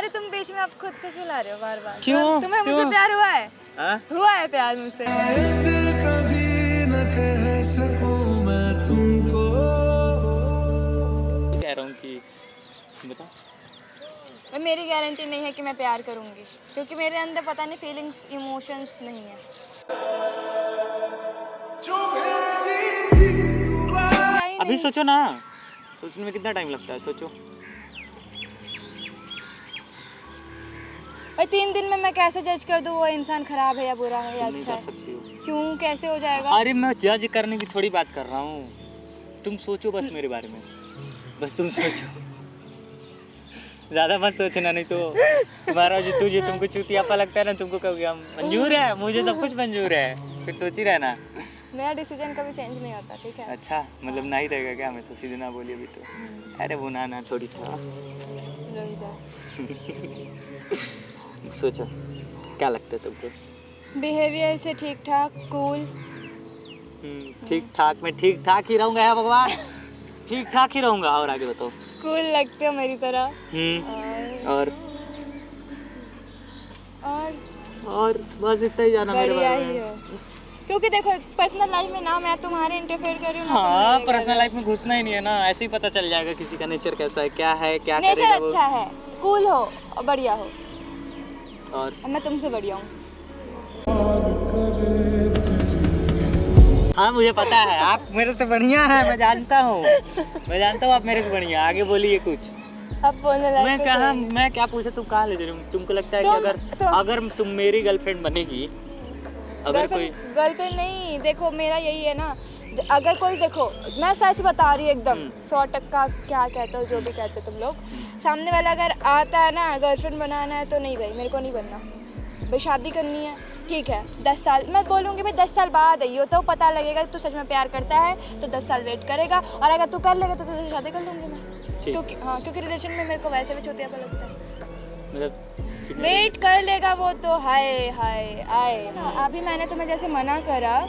अरे तुम बीच में आप खुद को क्यों ला रहे हो बार बार? क्यों? तुम्हें मुझसे प्यार हुआ है? हुआ है प्यार मुझसे? कभी न कह सकूं मैं तुमको। कह रहा हूँ कि बता। मेरी गारंटी नहीं है कि मैं प्यार करूंगी, क्योंकि मेरे अंदर पता नहीं फीलिंग्स इमोशंस नहीं है। अभी सोचो ना, सोचने में कितना टाइम लगता है, सोचो। भाई 3 दिन में मैं कैसे जज कर दूं वो इंसान खराब है या बुरा है या नहीं अच्छा कर है? सकती हो। क्यों, कैसे हो जाएगा? अरे मैं जज करने की थोड़ी बात कर रहा हूँ, तुम सोचो बस मेरे बारे में, बस तुम सोचो, ज्यादा मत सोचना, नहीं तो तुम्हारा जो तुमको चूतियापा लगता है ना, तुमको कहोगे हम मंजूर है, मुझे सब कुछ मंजूर है, कुछ सोच ही रहना। मेरा डिसीजन कभी चेंज नहीं होता, ठीक है? अच्छा, मतलब ना ही रहेगा क्या हमेशा? सीधे ना बोलिए अभी तो। अरे वो ना थोड़ी था। रुक जा। सोचो क्या लगता है तुमको? बिहेवियर से ठीक ठाक, कूल। ठीक ठाक, मैं ठीक ठाक ही रहूंगा यार भगवान, ठीक ठाक ही रहूंगा। और आगे बताओ। कूल लगते हो मेरी तरह। और बस इतना ही जाना मेरे बढ़िया बारे ही में। हो, क्योंकि देखो पर्सनल लाइफ में ना मैं तुम्हारे इंटरफेयर कर रही हूँ ना हाँ, पर्सनल लाइफ में घुसना ही नहीं है ना, ऐसे ही पता चल जाएगा किसी का नेचर कैसा है, क्या है, क्या नेचर करेगा वो। अच्छा है, कूल हो और बढ़िया हो, और मैं तुमसे बढ़िया हूँ। हाँ मुझे पता है आप मेरे से बढ़िया है, मैं जानता हूँ आप मेरे से बढ़िया। आगे बोलिए कुछ। अब बोलने लगे मैं कहा, मैं क्या पूछा, तुम कहाँ ले जा रही हो? तुमको लगता है कि अगर तुम मेरी गर्लफ्रेंड बनेगी, अगर कोई गर्लफ्रेंड नहीं, देखो मेरा यही है ना, अगर कोई, देखो मैं सच बता रही हूँ एकदम 100% क्या कहते हो, जो भी कहते हो तुम लोग, सामने वाला अगर आता है ना गर्लफ्रेंड बनाना है तो नहीं भाई, मेरे को नहीं बनना भाई। शादी करनी है ठीक है, 10 साल मैं बोलूँगी भाई, 10 साल बाद आइयो तो पता लगेगा तू सच में प्यार करता है, तो 10 साल वेट करेगा, और अगर तू कर लेगा तो तुझसे शादी कर लूँगी मैं। क्योंकि हाँ, क्योंकि रिलेशन में मेरे को वैसे भी चौथियापा लगता है। मतलब वेट कर लेगा वो तो, हाय हाय आए। अभी मैंने तुम्हें जैसे मना करा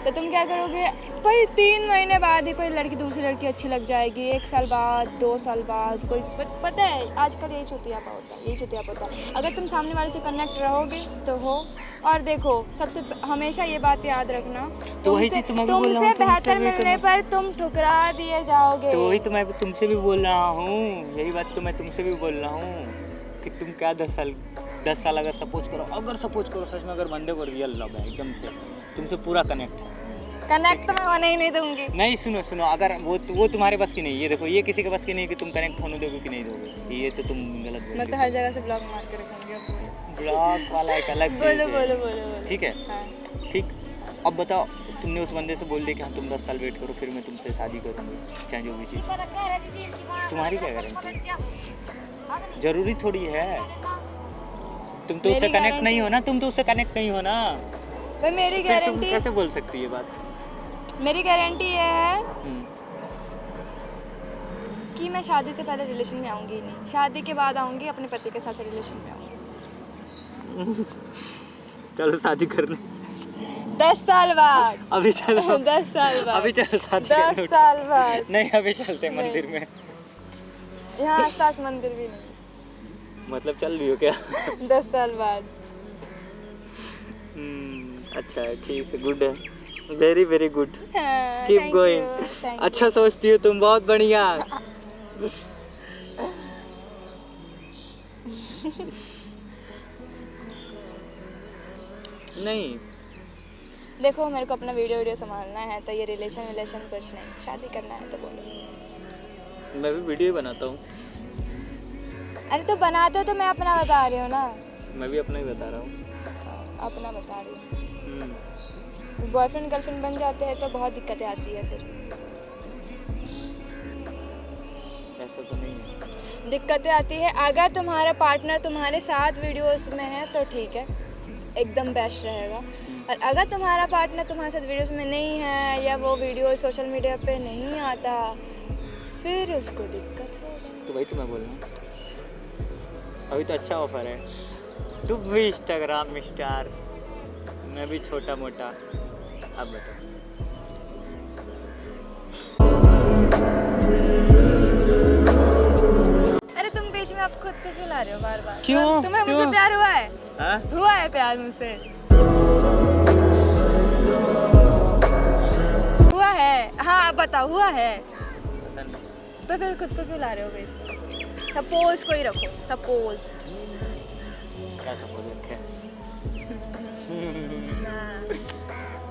तो तुम क्या करोगे भाई? 3 महीने बाद ही कोई लड़की दूसरी लड़की अच्छी लग जाएगी, 1 साल बाद, 2 साल बाद, कोई पता है आजकल यही चौथियापा होता है, यही चौथियापा होता है। अगर तुम सामने वाले से कनेक्ट रहोगे तो हो। और देखो सबसे हमेशा ये बात याद रखना, तो वही चीज तुम्हें भी बोल रहा हूँ, तुमसे बेहतर मिलने पर तुम ठुकरा दिए जाओगे। तो वही तो मैं तुमसे भी बोल रहा हूँ, यही बात तो मैं तुमसे भी बोल रहा हूँ कि तुम क्या 10 साल अगर सपोज करो सच में, अगर बंदे को रियल लव है एकदम से, तुमसे पूरा कनेक्ट तो मैं होने ही नहीं दूंगी। नहीं, सुनो, अगर वो तुम्हारे बस की नहीं, ये देखो ये किसी के बस की नहीं कि तुम कनेक्ट होने दोगे कि नहीं दोगे, ये तो तुम गलत बोल। मैं तो हर जगह से ब्लॉक मार के रखूंगी। ब्लॉक वाला एक अलग चीज़ है। बोलो। ठीक है, हाँ। ठीक। अब बताओ, तुमने उस बंदे से बोल दिया कि हाँ तुम 10 साल वेट करो, फिर मैं तुमसे शादी करूँगी, चाहे जो भी चीज़। तुम्हारी क्या गारंटी? जरूरी थोड़ी है, तुम तो उससे कनेक्ट नहीं हो ना, भाई मेरी फिर तुम गारंटी, कैसे बोल सकती है बात? मेरी गारंटी ये है कि मैं शादी से पहले रिलेशन में आऊंगी ही नहीं, शादी के बाद आऊंगी, अपने पति के साथ रिलेशन में आऊंगी। चलो शादी करने 10 साल बाद। अभी चलो 10 साल बाद। अभी चलो शादी 10 करने। साल बाद नहीं, अभी चलते मंदिर में। यहाँ आसपास मंदिर भी नहीं। मतलब चल रही हो क्या? 10 साल बाद। अच्छा है, ठीक है, गुड है, very very good, keep Thank going. you, thank अच्छा सोचती हो तुम, बहुत बढ़िया। नहीं देखो मेरे को अपना वीडियो संभालना है, तो ये रिलेशन कुछ नहीं, शादी करना है तो बोलो। मैं भी वीडियो बनाता हूँ। अरे तो बनाते हो तो मैं अपना बता रही हूँ ना। मैं भी अपना ही बता रहा हूँ। अपना बता रही हूँ। बॉयफ्रेंड गर्लफ्रेंड बन जाते हैं तो बहुत दिक्कतें आती है फिर। ऐसा तो नहीं है। दिक्कतें आती है, अगर तुम्हारा पार्टनर तुम्हारे साथ वीडियोस में है तो ठीक है, एकदम बेस्ट रहेगा। और अगर तुम्हारा पार्टनर तुम्हारे साथ वीडियोस में नहीं है, या वो वीडियो सोशल मीडिया पे नहीं आता, फिर उसको दिक्कत होगी। तो वही तो मैं बोल रहा हूँ, अभी तो अच्छा ऑफर है। तुम भी इंस्टाग्राम स्टार, मैं भी छोटा मोटा। अब बताओ। अरे तुम बीच में आप खुद को क्यों ला रहे हो बार बार? क्यों? तुम्हें क्यों? मुझसे प्यार हुआ है? हाँ? हुआ है प्यार मुझसे? हुआ है? हाँ बताओ, हुआ है? पता नहीं। तो फिर खुद को क्यों ला रहे हो बेस में? सपोज कोई रखो, सपोज। क्या सपोज रखे?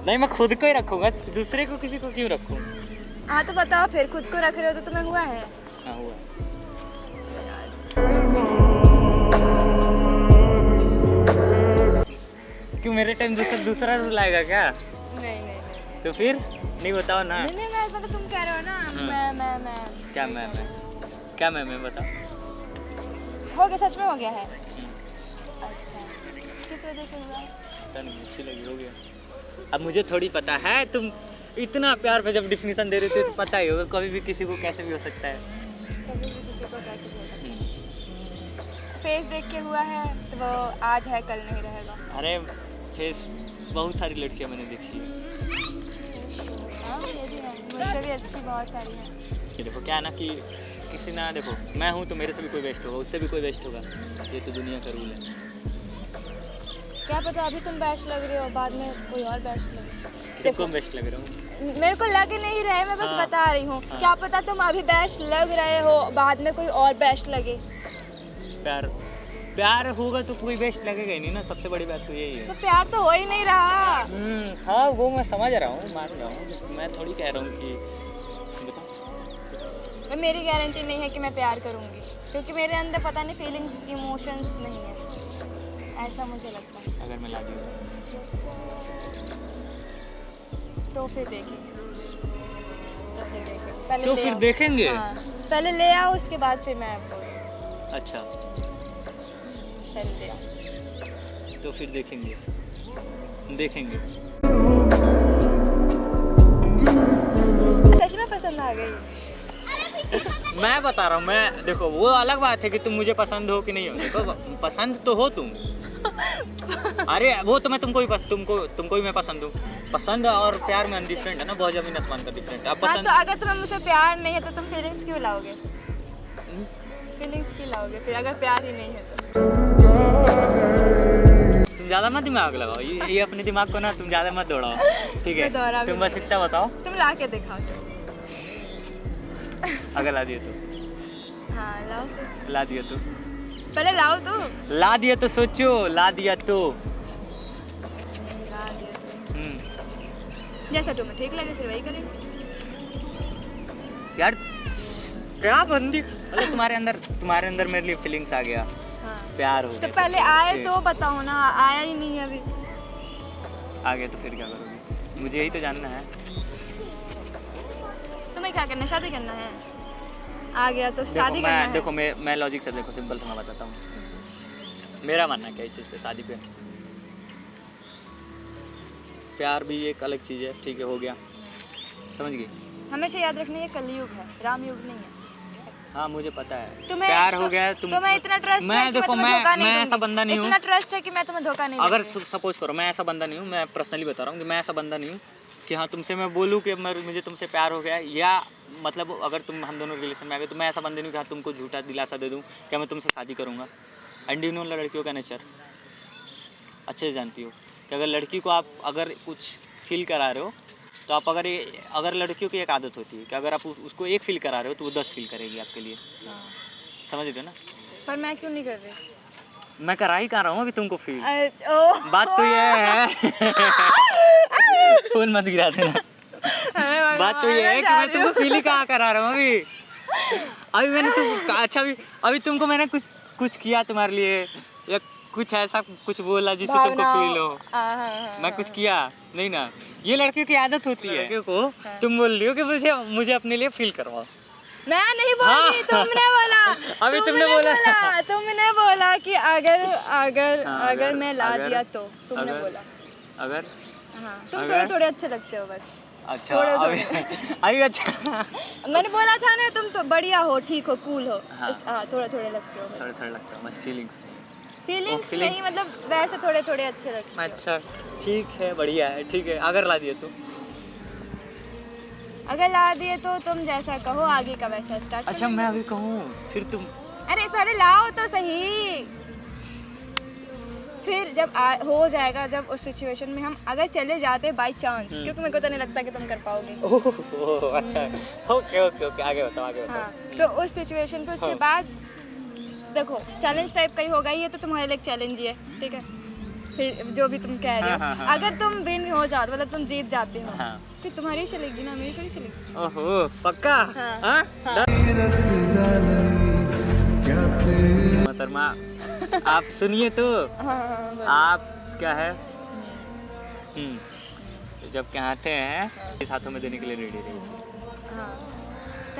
नहीं, मैं खुद को ही रखूंगा, दूसरे को किसी को क्यों रखूं? हाँ तो बताओ फिर, खुद को रख रहे हो तो तुम्हें हुआ है? हाँ हुआ। क्यों मेरे टाइम दूसरा रूल आएगा क्या? नहीं। तो फिर नहीं बताओ ना। नहीं मैं मतलब तुम कह रहे हो ना मैं क्या मैं बताओ। हो गया, सच में हो गया है? अच्छा, किस वजह से हुआ? पता नहीं, अच्छी लगी, हो गया। अब मुझे थोड़ी पता है, तुम इतना प्यार पे जब डिफिनेशन दे रहे थे तो पता ही होगा कभी भी किसी को कैसे भी हो सकता है। कभी भी किसी को कैसे भी हो सकता है। फेस देख के हुआ है तो वो आज है कल नहीं रहेगा। अरे फेस बहुत सारी लड़कियां मैंने देखी है। हाँ ये भी है, मुझसे भी अच्छी बहुत सारी हैं। ये देखो क्या है ना कि किसी ना, देखो मैं हूँ तो मेरे से भी कोई बेस्ट होगा, उससे भी कोई बेस्ट होगा, ये तो दुनिया का रूल है। क्या पता अभी तुम बेस्ट लग रहे हो, बाद में कोई और बेस्ट लगे। किसको बेस्ट लग रहा हूँ? मेरे को लग नहीं रहे, मैं बस हाँ, बता रही हूँ। हाँ। क्या पता तुम अभी बेस्ट लग रहे हो, बाद में कोई और बेस्ट लगे। प्यार होगा तो कोई बेस्ट लगेगा ही नहीं ना, सबसे बड़ी बात तो यही है। तो प्यार तो हो ही नहीं रहा। हाँ वो मैं समझ रहा हूँ, मान रहा हूँ, मैं थोड़ी कह रहा हूँ कि बताओ। मेरी गारंटी नहीं है कि मैं प्यार करूँगी, क्योंकि मेरे अंदर पता नहीं फीलिंग्स इमोशंस नहीं है, ऐसा मुझे लगता है। अगर मैं ला दूँ तो फिर देखेंगे। पहले तो ले फिर आओ। देखेंगे। हाँ, पहले ले आओ, उसके बाद फिर मैं आपको। अच्छा पहले ले आओ। तो फिर देखेंगे। सच में पसंद आ गई? मैं बता रहा हूँ, मैं देखो वो अलग बात है कि तुम मुझे पसंद हो कि नहीं हो, देखो पसंद तो हो तुम। अरे वो तो मैं तुमको भी मैं पसंद हूँ। पसंद और प्यार में डिफरेंट है ना, बहुत जमीन आसमान का डिफरेंट है। अब हाँ पसंद तो अगर तुम्हें मुझसे प्यार नहीं है तो तुम फीलिंग्स क्यों लाओगे? फीलिंग्स क्यों लाओगे फिर अगर प्यार ही नहीं है तो? तुम ज़्यादा मत दिमाग लगाओ, ये अपने दिमाग को ना तुम ज़्यादा मत दौड़ाओ, ठीक मैं दौड़ा है? भी तुम बस इतना बताओ, तुम ला के दिखाओ चलो। अगर ला दिए तो। हाँ लाओ फिर। ला दिया तो। पहले लाओ तो। ला दिया तो सोचो, ला दिया तो। ला दिया तो। जैसा तुम्हें ठीक लगे फिर वही करेंगे। यार क्या बंदी, मतलब तुम्हारे अंदर मेरे लिए फीलिंग्स आ गया, हाँ। प्यार हो तो गया। पहले आए तो बताओ ना, आया ही नहीं है अभी। आ गया तो फिर क्या करोगे? मुझे यही तो जानना है। तुम्हें क्या करना है? शादी करना है? आ गया तो शादी करना है? देखो मैं लॉजिक से, देखो सिंपल से मैं बताता हूँ मेरा मानना क्या है इस चीज़ पे, शादी पे। प्यार भी एक अलग चीज़ है, ठीक है, हो गया, समझ गई? हमेशा याद रखना ये कलयुग है, राम युग नहीं है। हाँ मुझे पता है, तुम्हें प्यार हो गया तुम। तुम्हें इतना ट्रस्ट मैं है कि देखो मैं तुम्हें धोखा नहीं मैं ऐसा दूंगी। बंदा नहीं हूँ। इतना ट्रस्ट है कि मैं तुम्हें धोखा नहीं अगर दूंगी। सपोज करो मैं ऐसा बंदा नहीं हूँ, मैं पर्सनली बता रहा हूँ कि मैं ऐसा बंदा नहीं हूँ कि हाँ तुमसे मैं बोलूँ कि मुझे तुमसे प्यार हो गया, या मतलब अगर हम दोनों रिलेशन में आ गए तो मैं ऐसा बंदा नहीं हूँ कि हाँ तुमको झूठा दिलासा दे दूँ कि मैं तुमसे शादी करूँगा। एंड यू नो लड़कियों का नेचर अच्छे से जानती हो कि अगर लड़की को आप अगर कुछ फील करा रहे हो तो आप अगर लड़कियों की एक आदत होती है कि अगर आप उसको एक फील करा रहे हो तो वो 10 फील करेगी आपके लिए, समझ रहे हो ना? पर मैं क्यों नहीं कर रही? मैं करा ही कह रहा हूँ अभी तुमको फील। ओ बात तो ये है फोन मत गिरा देना। बात तो ये है कि मैं तुमको फील ही कहाँ करा रहा हूँ अभी मैंने अच्छा अभी तुमको मैंने कुछ किया तुम्हारे लिए, या कुछ ऐसा कुछ बोला जिससे तुमको फील हो? मैं कुछ किया नहीं ना। ये लड़कियों की आदत होती है, लड़कियों को तुम बोल रही हो कि मुझे अपने लिए फील करवाओ। मैं नहीं बोली, तुमने बोला। अभी तुमने बोला। तुमने बोला कि अगर मैं ला दिया तो तुमने बोला। अगर हाँ तुम थोड़े अच्छे लगते हो बस। अच्छा अभी अच्छा मैंने बोला था ना, तुम तो बढ़िया हो, ठीक हो, कूल हो। हाँ थोड़े लगते हो। थोड़े लगता है बस, फीलिंग्स नहीं, मतलब वैसे थोड़े अच्छे लगते हो। अच्छा ठीक है, बढ़िया है, ठीक है। अगर ला दिए तो? अगर ला दिए तो तुम जैसा कहो आगे का वैसा स्टार्ट। अच्छा मैं अभी कहूँ फिर अरे पहले लाओ तो सही, फिर जब हो जाएगा, जब उस सिचुएशन में हम अगर चले जाते बाय चांस, क्योंकि मेरे को तो नहीं लगता कि तुम कर पाओगे। ओह अच्छा, ओके ओके ओके, आगे बताओ आगे बताओ। हाँ, तो उस सिचुएशन पे उसके हाँ। बाद देखो चैलेंज टाइप का ही होगा, ये तो तुम्हारे लिए एक चैलेंज ही है, ठीक है। फिर जो भी तुम कह रहे हो, हाँ, हाँ, अगर तुम विन हो जाते, मतलब तुम जीत जाते हो, हाँ। फिर तुम्हारी ही चलेगी ना, मेरी थोड़ी चलेगी। ओहो पक्का। हाँ। हाँ? रखता नहीं क्या तेरे मोहतरमा आप सुनिए तो, हाँ, बस। आप क्या है जब कहते हैं इस हाथों में देने के लिए रेडी रहिए। हाँ,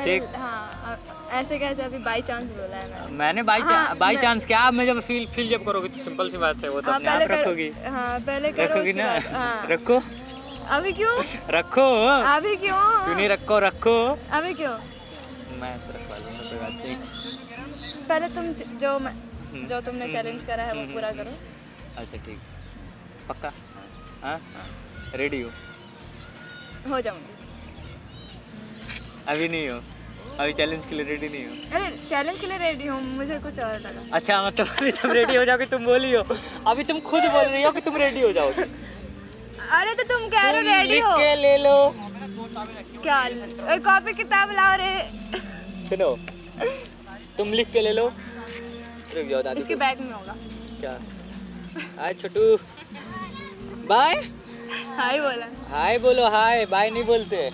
ठीक। हाँ, ऐसे कैसे अभी बाई चांस बोला है मैंने। मैंने हाँ, बाई मैं- चांस क्या, मैं जब फील जब करोगी तो सिंपल सी बात है, वो तो हाँ, अपने आप रखोगी। हाँ, पहले करो रखोगी उसके ना, बाद, हाँ। रखो अभी क्यों? रखो, अभी क्यों? क्यों नहीं रखो रखो, अभी क्यों? मैं ऐसे रखवा लूँगा, कोई बात नहीं। पहले तुम जो तुमने चैलेंज करा है वो पूरा करो। अच्छा ठीक, पक्का? हाँ रेडी हो जाऊंगी। अभी नहीं हो, अभी चैलेंज के लिए रेडी नहीं हो। अरे चैलेंज के लिए रेडी हूँ, मुझे कुछ और लगा। अच्छा मतलब अभी तुम रेडी हो जाओगे, तुम बोली हो, अभी तुम खुद बोल रही हो कि तुम रेडी हो जाओगे। अरे तो तुम कह रहे तुम हो रेडी लिख हो, के ले लो। क्या कॉपी किताब लाओ रे। सुनो, तुम लिख के ले लो। रुक जाओ दादी इसके को- बैग में होगा। क्या हाय छोटू, बाय हाय बोला। हाय बोलो, हाय बाय नहीं बोलते।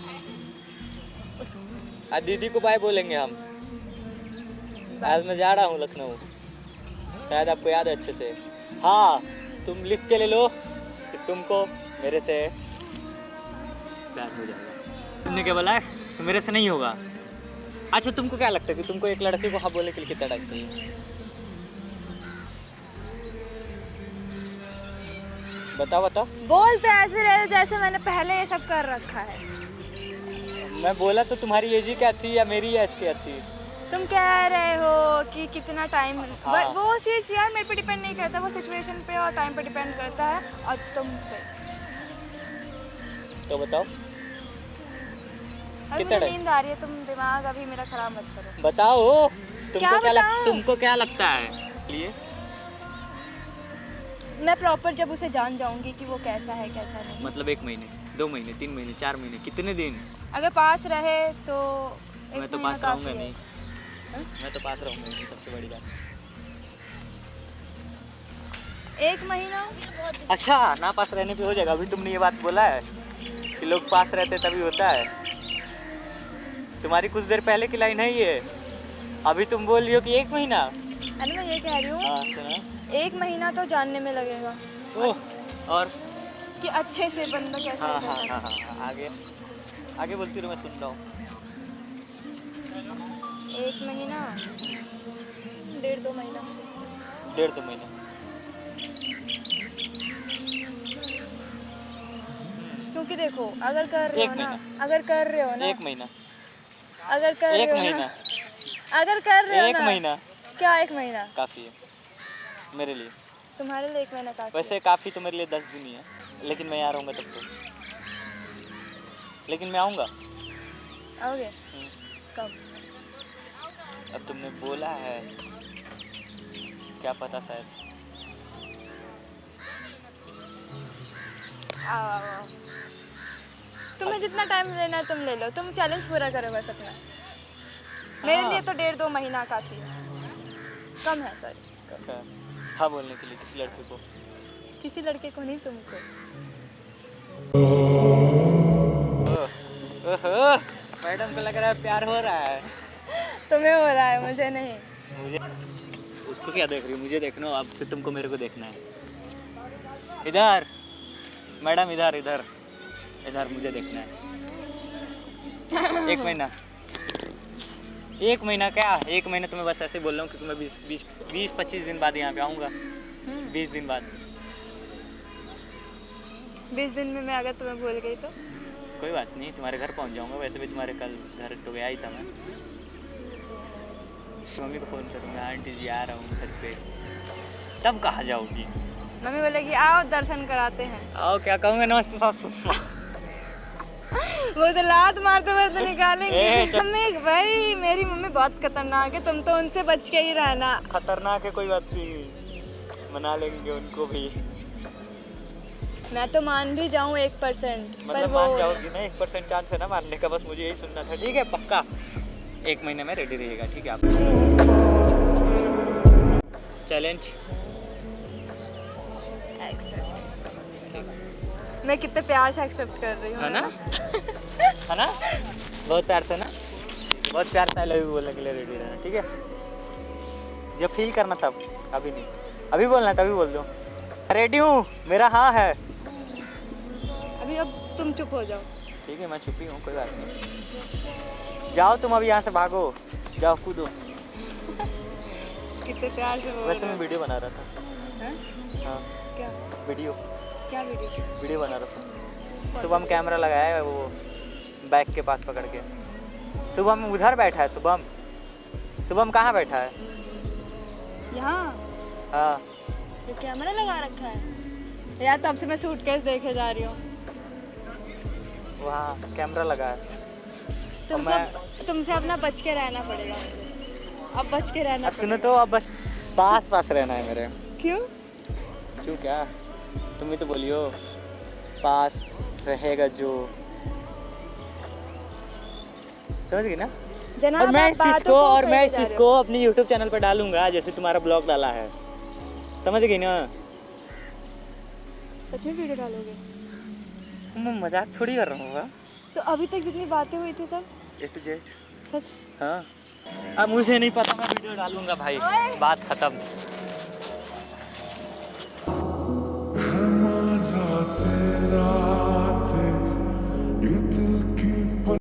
आज दीदी को बाय बोलेंगे हम। आज मैं जा रहा हूँ लखनऊ, शायद आपको याद है अच्छे से। हाँ तुम लिख के ले लो कि तुमको मेरे से प्यार हो जाएगा। तुमने क्या बोला है कि मेरे से नहीं होगा? अच्छा तुमको क्या लगता है कि तुमको एक लड़की को हाँ बोलने के लिए कितना टाइम चाहिए? बताओ बताओ। बोल तो ऐसे रहे जैसे मैंने पहले ये सब कर रखा है। मैं बोला तो तुम्हारी एज ही क्या थी या मेरी एज क्या थी? तुम कह रहे हो कि कितना टाइम, हाँ। वो चीज़ यार मेरे पे डिपेंड नहीं करता, वो सिचुएशन पे और टाइम पे डिपेंड करता है और तुम पे। तो बताओ अभी कितना मुझे टाइम? नींद आ रही है, तुम दिमाग अभी मेरा खराब मत करो। बताओ क्या बताऊं? तुमको क्या लगता है लिए? मैं प्रॉपर जब उसे जान जाऊंगी कि वो कैसा है कैसा नहीं। मतलब 1 महीने 2 महीने 3 महीने 4 महीने कितने दिन? अगर पास रहे तो मैं तो महीना पास काफी रहूंगा है। नहीं, मैं तो पास रहूंगा नहीं, सबसे बड़ी बात। 1 महीना। अच्छा ना पास रहने पे हो जाएगा? अभी तुमने ये बात बोला है कि लोग पास रहते तभी होता है। तुम्हारी कुछ देर पहले की लाइन है ये, अभी तुम बोल रही हो कि 1 महीना। अरे मैं ये कह रही हूँ हाँ सुना। 1 महीना तो जानने में लगेगा ओह और कि अच्छे से बंदा कैसा हाँ है हाँ कैसा हाँ हाँ हाँ, आगे आगे बोलती रहो, मैं सुन रहा हूँ। नहीं। 1 महीना 1.5-2 महीना। 1.5-2 महीने। क्योंकि देखो अगर कर रहे एक हो ना, महीना। अगर कर रहे हो ना, 1 महीना। अगर कर रहे 1 हो महीना। ना, अगर कर रहे हो 1 ना, महीना क्या 1 महीना? काफ़ी है मेरे लिए। तुम्हारे लिए 1 महीना काफी वैसे काफ़ी तो मेरे लिए 10 दिन ही है, लेकिन मैं यहाँ रहूँगा तब तो। लेकिन मैं आऊँगा। है। आओगे कब? अब तुमने बोला है, क्या पता शायद। आओ आओ आओ। तुम्हें जितना टाइम लेना है तुम ले लो, तुम चैलेंज पूरा करो बस अपना। मेरे लिए तो 1.5-2 महीना काफ़ी है, कम है सॉरी। अच्छा, हाँ बोलने के लिए किसी लड़के को? किसी लड़के को नहीं, तुमको। ओहो, मैडम को लग रहा है प्यार हो रहा है। तुम्हें हो रहा है, मुझे नहीं। मुझे उसको क्या देख रही हो? मुझे देखना हो, अब से तुमको मेरे को देखना है। इधर मैडम, इधर इधर इधर मुझे देखना है। 1 महीना 1 महीना क्या? 1 महीना तो मैं बस ऐसे बोल रहा हूँ क्योंकि मैं 20-25 दिन बाद यहाँ पे आऊँगा। 20 दिन बाद। 20 दिन में मैं अगर तुम्हें भूल गई तो? कोई बात नहीं, तुम्हारे घर पहुँच जाऊँगा। वैसे भी तुम्हारे कल घर तो गया ही था मैं। मम्मी को फ़ोन करूँगा, आंटी जी आ रहा हूँ घर पे। तब कहाँ जाओगी? मम्मी बोलेगी आओ दर्शन कराते हैं। आओ क्या कहूँगा? नमस्ते सासू। वो तो लात मारते मारते निकालेंगे ए, मम्मी भाई मेरी मम्मी बहुत खतरनाक है, तुम तो उनसे बच के ही रहना। खतरनाक है कोई बात नहीं, मना लेंगे उनको भी। मैं तो मान भी जाऊँ 1%, पर मतलब वो मान जाओगी ना, 1% चांस है ना मानने का, बस मुझे यही सुनना था। ठीक है पक्का 1 महीने में रेडी रहिएगा, ठीक है आप। चैलेंज मैं कितने प्यार से एक्सेप्ट कर रही हूँ है ना, है ना, बहुत प्यार से ना, बहुत प्यार से आई लव यू बोलने के लिए रेडी रहना, ठीक है। जब फील करना तब, अभी नहीं, अभी बोलना तभी बोल दो। रेडी हूँ, मेरा हाँ है। अभी अब तुम चुप हो जाओ। ठीक है मैं चुपी हूँ, कोई बात नहीं। जाओ तुम अभी यहाँ से, भागो, जाओ कूदो। कितने प्यार से बोल वैसे रहे मैं हो। वीडियो बना रहा था। हैं? हाँ क्या वीडियो क्या वीडियो? बना रहा था। शुभम कैमरा लगाया है वो बैग के पास पकड़ के। शुभम उधर बैठा है। शुभम कहाँ बैठा है? यहाँ हाँ ये कैमरा लगा रखा है यार, तब से मैं सूटकेस देखे जा रही हूँ। वहाँ कैमरा लगा है। तुमसे अपना बच के रहना पड़ेगा मुझे, अब बच के रहना अब सुनो पड़ेगा। तो, अब बस पास रहना है मेरे। क्यों? क्यों क्या? तुम ही तो बोलियो पास रहेगा जो, समझ गई ना। जनाब, और मैं आप इस चीज़ बातों को और कहे मैं इस जा चीज़ रहे को हो। अपनी YouTube चैनल पर डालूंगा, जैसे तुम्हारा ब्लॉग डाला है, समझ गई ना। सच में वीडियो डालोगे? मैं मजाक थोड़ी कर रहा हूँ। तो अभी तक जितनी बातें हुई थी सब A to Z। सच? हाँ अब मुझे नहीं पता, मैं वीडियो डालूंगा भाई, ओए! बात खत्म।